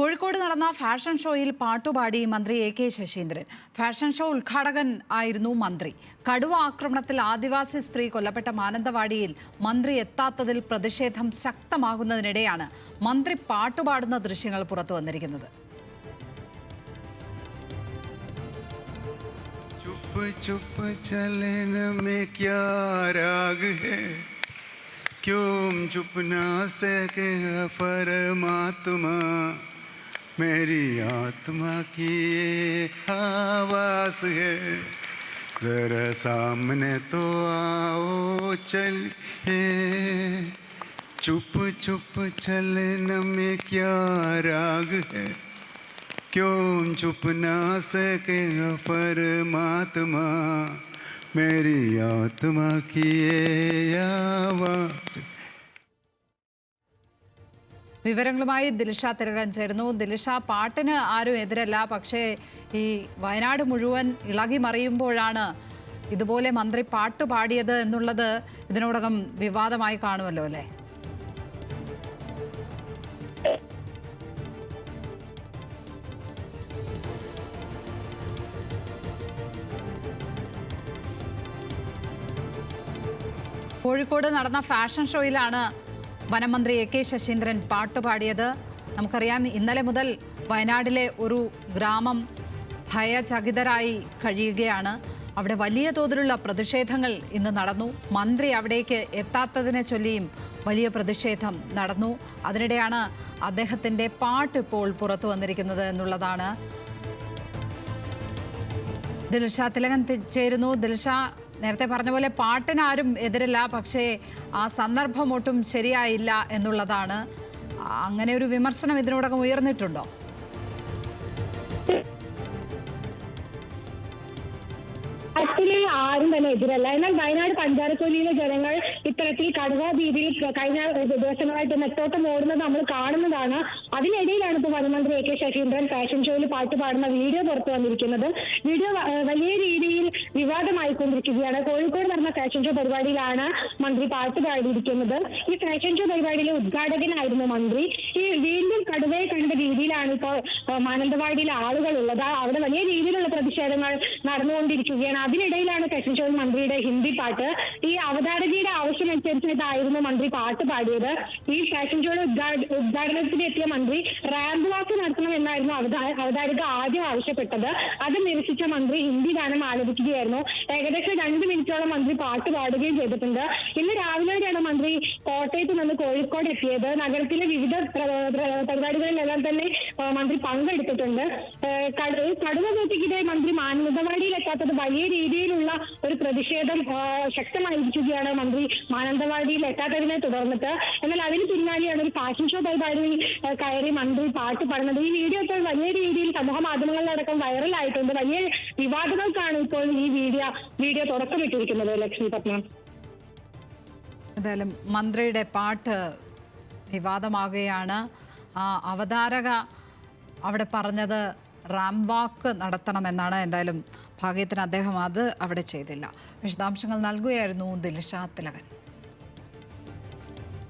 കോഴിക്കോട് നടന്ന ഫാഷൻ ഷോയിൽ പാട്ടുപാടി മന്ത്രി A K Saseendran. Fashion show ഉദ്ഘാടകൻ ആയിരുന്നു മന്ത്രി. കടുവ ആക്രമണത്തിൽ ആദിവാസി സ്ത്രീ കൊല്ലപ്പെട്ട മാനന്തവാടിയിൽ മന്ത്രി എത്താത്തതിൽ പ്രതിഷേധം ശക്തമാകുന്നതിനിടെയാണ് മന്ത്രി പാട്ടുപാടുന്ന ദൃശ്യങ്ങൾ പുറത്തു വന്നിരിക്കുന്നത്. क्यों चुप ना सके परमात्मा, मेरी आत्मा की आवाज़ है, जरा सामने तो आओ चलिए, चुप चुप चलने में क्या राग है, क्यों चुप ना सके परमात्मा, मेरी आत्मा की आवाज़. വിവരങ്ങളുമായി ദിൽഷ തിലകൻ ചേരുന്നു. ദിൽഷ, പാട്ടിന് ആരും എതിരല്ല, പക്ഷേ ഈ വയനാട് മുഴുവൻ ഇളകി മറിയുമ്പോഴാണ് ഇതുപോലെ മന്ത്രി പാട്ട് പാടിയത് എന്നുള്ളത് ഇതിനോടകം വിവാദമായി കാണുമല്ലോ അല്ലേ? കോഴിക്കോട് നടന്ന ഫാഷൻ ഷോയിലാണ് വനമന്ത്രി എ കെ ശശീന്ദ്രൻ പാട്ടുപാടിയത്. നമുക്കറിയാം, ഇന്നലെ മുതൽ വയനാട്ടിലെ ഒരു ഗ്രാമം ഭയചകിതരായി കഴിയുകയാണ്. അവിടെ വലിയ തോതിലുള്ള പ്രതിഷേധങ്ങൾ ഇന്ന് നടന്നു. മന്ത്രി അവിടേക്ക് എത്താത്തതിനെ ചൊല്ലിയും വലിയ പ്രതിഷേധം നടന്നു. അതിനിടെയാണ് അദ്ദേഹത്തിൻ്റെ പാട്ട് ഇപ്പോൾ പുറത്തു വന്നിരിക്കുന്നത് എന്നുള്ളതാണ്. ദിൽഷ തിലകൻ ചേരുന്നു. ദിൽഷ, നേരത്തെ പറഞ്ഞ പോലെ പാട്ടിനാരും എതിരല്ല, പക്ഷേ ആ സന്ദർഭം ഒട്ടും ശരിയായില്ല എന്നുള്ളതാണ്. അങ്ങനെ ഒരു വിമർശനം ഇതിനോടകം ഉയർന്നിട്ടുണ്ടോ? ആരും തന്നെ എതിരല്ല. എന്നാൽ വയനാട് പഞ്ചാരക്കൊല്ലിയിലെ ജനങ്ങൾ ഇത്തരത്തിൽ കടുവ ഭീതിയിൽ കഴിഞ്ഞ ദിവസങ്ങളായിട്ട് നെട്ടോട്ടം ഓടുന്നത് നമ്മൾ കാണുന്നതാണ്. അതിനിടയിലാണ് ഇപ്പോൾ വനമന്ത്രി എ കെ ശശീന്ദ്രൻ ഫാഷൻ ഷോയിൽ പാട്ട് പാടുന്ന വീഡിയോ പുറത്തു വന്നിരിക്കുന്നത്. വീഡിയോ വലിയ രീതിയിൽ വിവാദമായിക്കൊണ്ടിരിക്കുകയാണ്. കോഴിക്കോട് നടന്ന ഫാഷൻ ഷോ പരിപാടിയിലാണ് മന്ത്രി പാട്ട് പാടിയിരിക്കുന്നത്. ഈ ഫാഷൻ ഷോ പരിപാടിയിലെ ഉദ്ഘാടകനായിരുന്നു മന്ത്രി. ഈ വീണ്ടും കടുവയെ കണ്ട രീതിയിലാണ് ഇപ്പോൾ മാനന്തവാടിയിലെ ആളുകൾ ഉള്ളത്. അവിടെ വലിയ രീതിയിലുള്ള പ്രതിഷേധങ്ങൾ നടന്നുകൊണ്ടിരിക്കുകയാണ്. അതിനിടയിലാണ് ഫാഷൻ ഷോയിൽ മന്ത്രിയുടെ ഹിന്ദി പാട്ട്. ഈ അവതാരകയുടെ ആവശ്യമനുസരിച്ചിട്ടായിരുന്നു മന്ത്രി പാട്ട് പാടിയത്. ഈ ഫാഷൻ ഷോയുടെ ഉദ്ഘാടനത്തിന് എത്തിയ മന്ത്രി റാമ്പ് വാക്ക് നടത്തണമെന്നായിരുന്നു അവതാരക ആദ്യം ആവശ്യപ്പെട്ടത്. അത് നിരസിച്ച മന്ത്രി ഹിന്ദി ഗാനം ആലപിക്കുകയായിരുന്നു. ഏകദേശം 2 മിനിറ്റോളം മന്ത്രി പാട്ട് പാടുകയും ചെയ്തിട്ടുണ്ട്. ഇന്ന് രാവിലെയാണ് മന്ത്രി കോട്ടയത്ത് നിന്ന് കോഴിക്കോട് എത്തിയത്. നഗരത്തിലെ വിവിധ പരിപാടികളിലെല്ലാം തന്നെ മന്ത്രി പങ്കെടുത്തിട്ടുണ്ട്. കടുവ വേട്ടയ്ക്കിടെ മന്ത്രി മാനന്തവാടിയിൽ എത്താത്തത് വലിയ രീതിയിലുള്ള ഒരു പ്രതിഷേധം ശക്തമായിരിക്കുകയാണ് മന്ത്രി മാനന്തവാടിയിൽ എത്താത്തതിനെ തുടർന്നിട്ട്. എന്നാൽ അതിന് പിന്നാലെയാണ് ഒരു ഫാഷൻ ഷോ പരിപാടിയിൽ കയറി മന്ത്രി പാട്ട് പാടുന്നത്. ഈ വീഡിയോ ഇപ്പോൾ വലിയ രീതിയിൽ സമൂഹ മാധ്യമങ്ങളിലടക്കം വൈറലായിട്ടുണ്ട്. വലിയ വിവാദങ്ങൾക്കാണ് ഇപ്പോൾ ഈ വീഡിയോ തുടക്കമിട്ടിരിക്കുന്നത്. ലക്ഷ്മി പത്മ, എന്തായാലും മന്ത്രിയുടെ പാട്ട് വിവാദമാകുകയാണ്. അവതാരക അവിടെ പറഞ്ഞത് റാമ്പ് വാക്ക് നടത്തണമെന്നാണ്. എന്തായാലും ഭാഗ്യത്തിന് അദ്ദേഹം അത് അവിടെ ചെയ്തില്ല. വിശദാംശങ്ങൾ നൽകുകയായിരുന്നു ദിൽഷ തിലകൻ.